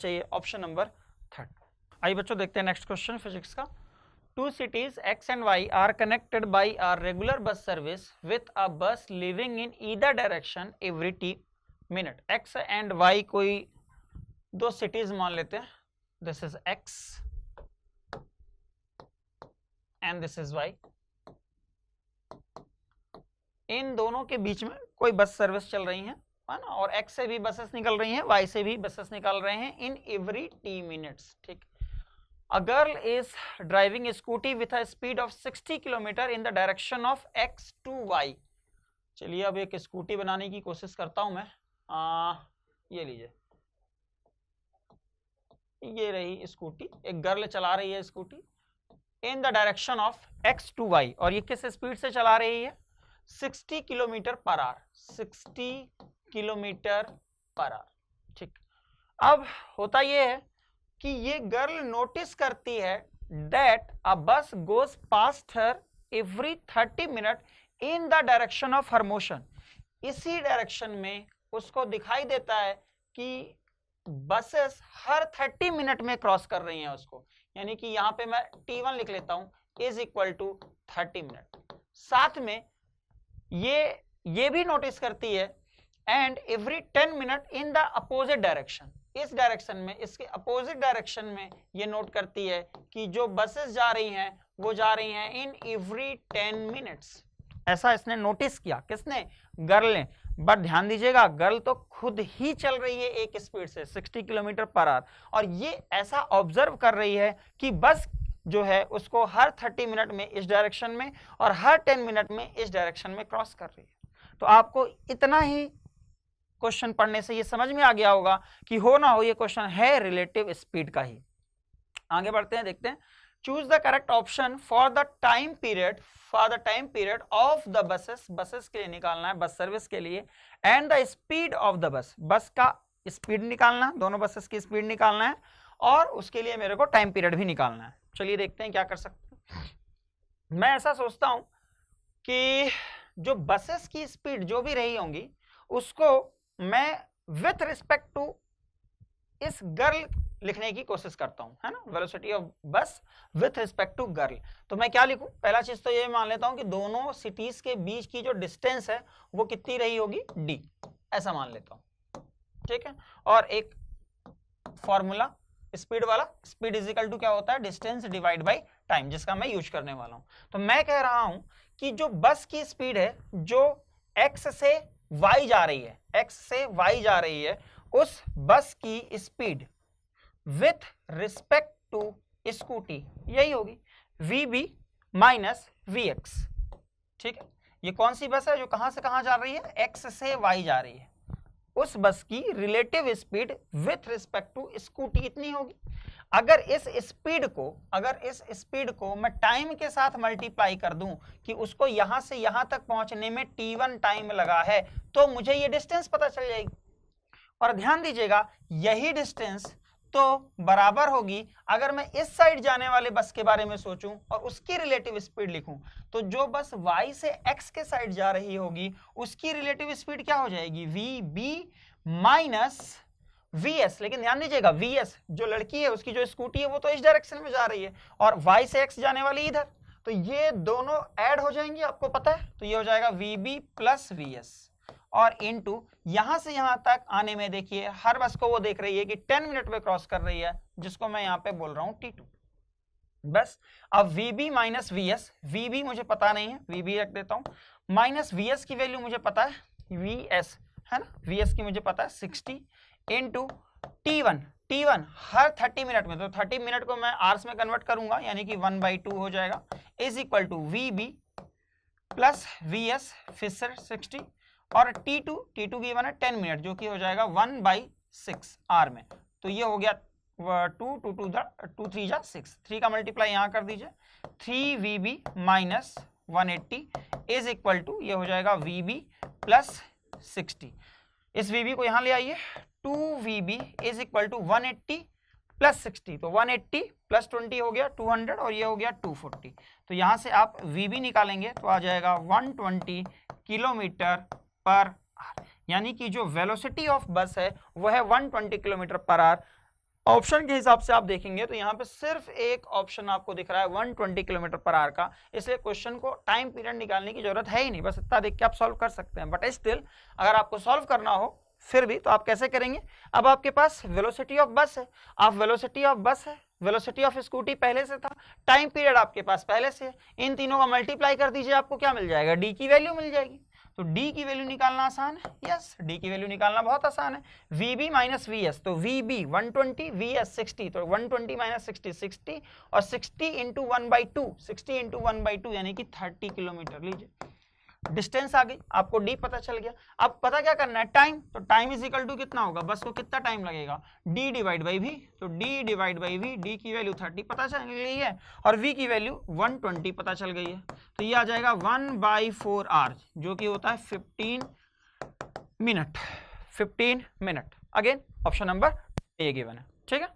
चाहिए option number 3। आइए बच्चों देखते हैं नेक्स्ट क्वेश्चन फिजिक्स का। Two cities X and Y are connected by a regular bus service with a bus leaving in either direction every t minute. X and Y कोई दो cities मान लेते हैं, this is X and this is Y। इन दोनों के बीच में कोई bus service चल रही है ना, और X से भी बसेस निकल रही हैं, Y से भी बसेस निकल रहे हैं इन एवरी t मिनट्स। ठीक, A girl is driving a scooty with a speed of 60 km in the direction of X to Y। चलिए अब एक स्कूटी बनाने की कोशिश करता हूं मैं। ये लीजिए, ये रही स्कूटी, एक गर्ल चला रही है scooty in the direction of X to Y, और ये किस स्पीड से चला रही है? 60 kilometre per hour, 60 kilometre per hour. ठीक, अब होता ये है कि ये गर्ल नोटिस करती है दैट अ बस goes past her every 30 minute in the direction of her motion. इसी डायरेक्शन में उसको दिखाई देता है कि बसेस हर 30 मिनट में क्रॉस कर रही हैं उसको, यानी कि यहां पे मैं T1 लिख लेता हूं इज इक्वल टू 30 मिनट। साथ में ये भी नोटिस करती है and every 10 minute in the opposite direction, इस डायरेक्शन में, इसके अपोजिट डायरेक्शन में ये नोट करती है कि जो बसेस जा रही हैं वो जा रही हैं इन एवरी 10 मिनट्स। ऐसा इसने नोटिस किया, किसने? गर्ल ने। बट ध्यान दीजिएगा, गर्ल तो खुद ही चल रही है एक स्पीड से 60 किलोमीटर पर आवर, और ये ऐसा ऑब्जर्व कर रही है कि बस जो है उसको हर 30 मिनट में इस डायरेक्शन में और हर 10 मिनट में इस डायरेक्शन में क्रॉस कर रही है। तो आपको इतना ही क्वेश्चन पढ़ने से ये समझ में आ गया होगा कि हो ना हो ये क्वेश्चन है रिलेटिव स्पीड का ही। आगे बढ़ते हैं, देखते हैं। Choose the correct option for the time period of the buses, buses के लिए निकालना है, बस सर्विस के लिए, and the speed of the bus, बस का स्पीड निकालना, दोनों बसेस की स्पीड निकालना है, और उसके लिए मेरे को टाइम पीरियड भी निकालना है। चलिए देखते हैं क्या कर सकते हैं। मैं ऐसा सोचता हूं कि जो बसेस की स्पीड जो भी रही होंगी उसको मैं विथ रिस्पेक्ट टू इस गर्ल लिखने की कोशिश करता हूं, है ना, वेलोसिटी ऑफ बस विथ रिस्पेक्ट टू गर्ल। तो मैं क्या लिखूं? पहला चीज तो ये मान लेता हूं कि दोनों सिटीज के बीच की जो डिस्टेंस है वो कितनी रही होगी? d, ऐसा मान लेता हूं। ठीक है, और एक फॉर्मूला स्पीड वाला, स्पीड इज इक्वल टू क्या होता है? डिस्टेंस डिवाइड बाई टाइम, जिसका मैं यूज करने वाला हूं। तो मैं कह रहा हूं कि जो बस की स्पीड है जो x से y जा रही है, x से y जा रही है, उस बस की speed with respect to scooty यही होगी vb माइनस vx। ठीक है, ये कौन सी बस है जो कहां से कहां जा रही है? x से y जा रही है, उस बस की relative speed with respect to scooty इतनी होगी। अगर इस स्पीड को मैं टाइम के साथ मल्टीप्लाई कर दूं कि उसको यहां से यहां तक पहुंचने में t1 टाइम लगा है, तो मुझे ये डिस्टेंस पता चल जाएगी। और ध्यान दीजिएगा, यही डिस्टेंस तो बराबर होगी अगर मैं इस साइड जाने वाले बस के बारे में सोचूं और उसकी रिलेटिव स्पीड लिखूं, तो जो बस y से x के साइड जा रही होगी उसकी रिलेटिव स्पीड क्या हो जाएगी? vb minus vs। लेकिन ध्यान दीजिएगा, vs जो लड़की है उसकी जो स्कूटी है वो तो इस डायरेक्शन में जा रही है और y से x जाने वाली इधर, तो ये दोनों ऐड हो जाएंगे, आपको पता है। तो ये हो जाएगा vb प्लस vs, और इनटू यहां से यहां तक आने में देखिए हर बस को वो देख रही है कि 10 मिनट में क्रॉस कर रही है, जिसको मैं यहां पे बोल रहा हूं t2। बस अब vb माइनस vs, vb मुझे पता नहीं है, vb रख देता हूं, माइनस vs की वैल्यू मुझे पता है vs, है ना, vs की मुझे पता है 60 इंटू t1 हर 30 मिनट में, तो 30 मिनट को मैं आवर्स में कन्वर्ट करूंगा, यानी कि 1/2 हो जाएगा, is equal to vb plus vs फिर से 60, और t2 गिवन है 10 मिनट, जो कि हो जाएगा 1/6 आर में। तो ये हो गया 2 3 जा 6, 3 का मल्टीप्लाई यहाँ कर दीजिए, 3vb minus 180 is equal to ये हो जाएगा vb प्लस 60। इस vb को यहाँ ले आइए, 2vb is equal to 180 plus 60, तो 180 प्लस 20 हो गया 200, और ये हो गया 240। तो यहाँ से आप vb निकालेंगे तो आ जाएगा 120 किलोमीटर पर आवर, यानी कि जो वेलोसिटी ऑफ बस है वो है 120 किलोमीटर पर आवर ऑप्शन के हिसाब से आप देखेंगे तो यहाँ पे सिर्फ एक ऑप्शन आपको दिख रहा है 120 किलोमीटर पर आवर का, इसलिए क्वेश्चन को टाइम पीरियड निकालने की जरूरत है ही नहीं, बस इतना देख के आप सॉल्व कर सकते हैं। बट स्टिल अगर आपको सॉल्व करना हो फिर भी तो आप कैसे करेंगे, अब आपके पास वेलोसिटी ऑफ बस है, आप वेलोसिटी ऑफ बस है, वेलोसिटी ऑफ स्कूटी पहले से था, टाइम पीरियड आपके पास पहले से है, इन तीनों का मल्टीप्लाई कर दीजिए, आपको क्या मिल जाएगा, डी की वैल्यू मिल जाएगी। तो d की वैल्यू निकालना आसान है, यस d की वैल्यू निकालना बहुत आसान है। vb माइनस vs, तो vb 120, vs 60, तो 120 माइनस 60 60, और 60 इंटू 1/2, 60 इंटू 1/2 यानी कि 30 किलोमीटर। लीजिए डिस्टेंस आ गई, आपको d पता चल गया। अब पता क्या करना है, टाइम, तो टाइम इज इक्वल टू कितना होगा, बस को कितना टाइम लगेगा, d डिवाइड बाई v, तो d divide by v, d की वैल्यू 30 पता चल गई है और v की वैल्यू 120 पता चल गई है, तो ये आ जाएगा 1/4 आवर जो कि होता है 15 minute. 15 minute. Again option number A given है, ठीक है।